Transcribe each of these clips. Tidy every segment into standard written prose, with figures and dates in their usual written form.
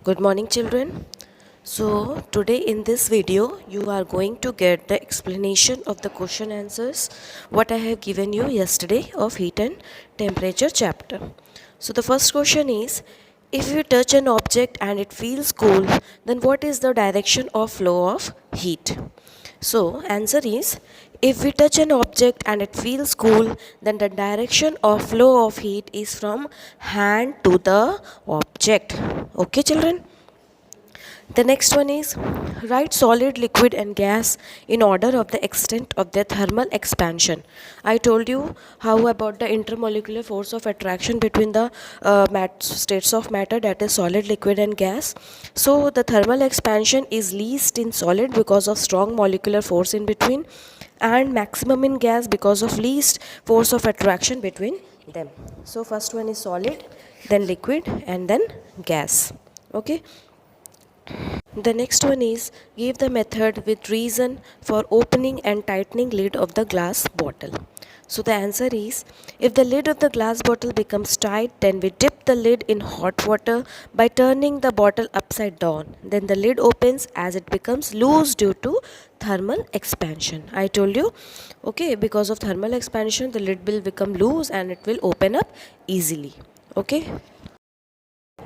Good morning, children. So today in this video you are going to get the explanation of the question answers what I have given you yesterday of heat and temperature chapter. So the first question is, if you touch an object and it feels cool, then what is the direction or flow of heat? So answer is, if we touch an object and it feels cool, then the direction or flow of heat is from hand to the object. Okay, children? The next one is, write solid, liquid and gas in order of the extent of their thermal expansion. I told you how about the intermolecular force of attraction between the states of matter, that is solid, liquid and gas. So the thermal expansion is least in solid because of strong molecular force in between, and maximum in gas because of least force of attraction between them. So first one is solid, then liquid and then gas. Okay. The next one is, give the method with reason for opening and tightening lid of the glass bottle. So the answer is, if the lid of the glass bottle becomes tight, then we dip the lid in hot water by turning the bottle upside down. Then the lid opens as it becomes loose due to thermal expansion. I told you, okay, because of thermal expansion the lid will become loose and it will open up easily. Okay.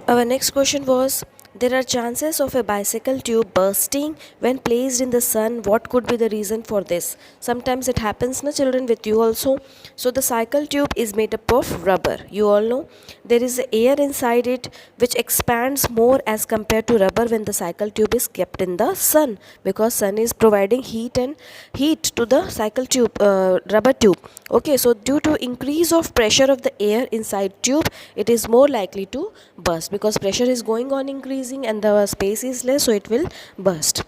Our next question was, there are chances of a bicycle tube bursting when placed in the sun. What could be the reason for this? Sometimes it happens, na children, with you also. So the cycle tube is made up of rubber. You all know there is air inside it which expands more as compared to rubber when the cycle tube is kept in the sun, because sun is providing heat to the cycle tube, rubber tube. Okay, so due to increase of pressure of the air inside tube, it is more likely to burst because pressure is going on increasing and the space is less, so it will burst.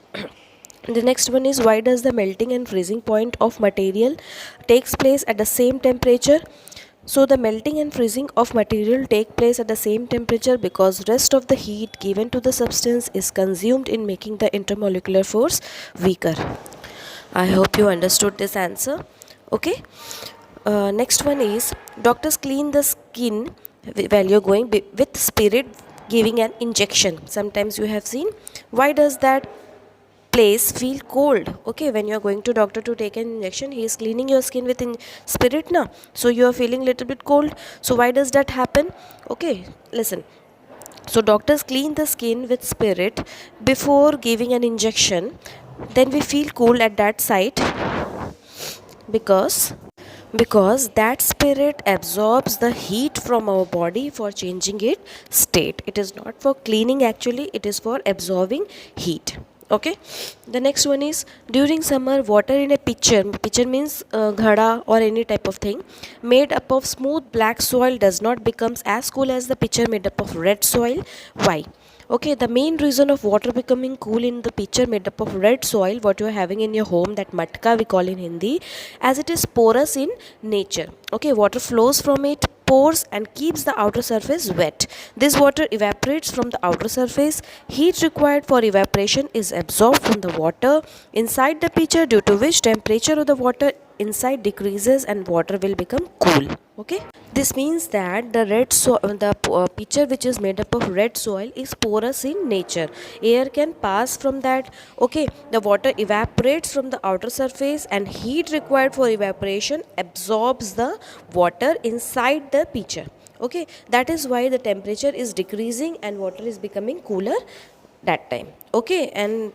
The next one is, why does the melting and freezing point of material takes place at the same temperature? So the melting and freezing of material take place at the same temperature because rest of the heat given to the substance is consumed in making the intermolecular force weaker. I hope you understood this answer. Okay. Next one is, doctors clean the skin while you're going with spirit giving an injection. Sometimes you have seen, why does that place feel cold? Okay, when you are going to doctor to take an injection, he is cleaning your skin with spirit now, so you are feeling little bit cold. So why does that happen? Okay, listen. So doctors clean the skin with spirit before giving an injection, then we feel cool at that site because that spirit absorbs the heat from our body for changing its state. It is not for cleaning, actually it is for absorbing heat. Okay. The next one is, during summer water in a pitcher means ghada or any type of thing made up of smooth black soil does not becomes as cool as the pitcher made up of red soil. Why? Okay, the main reason of water becoming cool in the pitcher made up of red soil, what you are having in your home, that matka we call in Hindi, as it is porous in nature. Okay, water flows from it, pores and keeps the outer surface wet. This water evaporates from the outer surface. Heat required for evaporation is absorbed from the water inside the pitcher, due to which temperature of the water inside decreases and water will become cool. Okay, this means that the pitcher which is made up of red soil is porous in nature. Air can pass from that. Okay, the water evaporates from the outer surface and heat required for evaporation absorbs the water inside the pitcher. Okay, that is why the temperature is decreasing and water is becoming cooler that time. Okay, and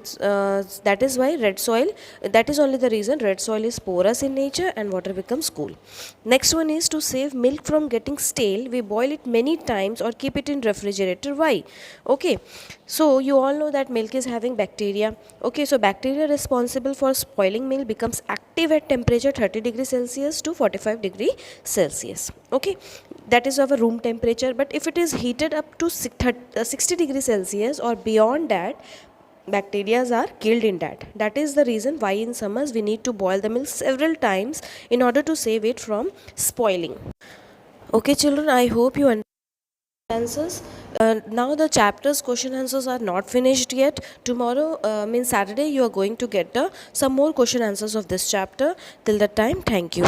that is why red soil, that is only the reason red soil is porous in nature and water becomes cool. Next one is, to save milk from getting stale we boil it many times or keep it in refrigerator. Why? Okay, so you all know that milk is having bacteria. Okay, so bacteria responsible for spoiling milk becomes active at temperature 30 degrees Celsius to 45 degrees Celsius. Okay, that is our room temperature, but if it is heated up to 60 degrees Celsius or beyond that, bacteria are killed in that. That is the reason why in summers we need to boil the milk several times in order to save it from spoiling. Okay children, I hope you understand answers. Now the chapter's question answers are not finished yet. Tomorrow means Saturday, you are going to get some more question answers of this chapter. Till that time, thank you.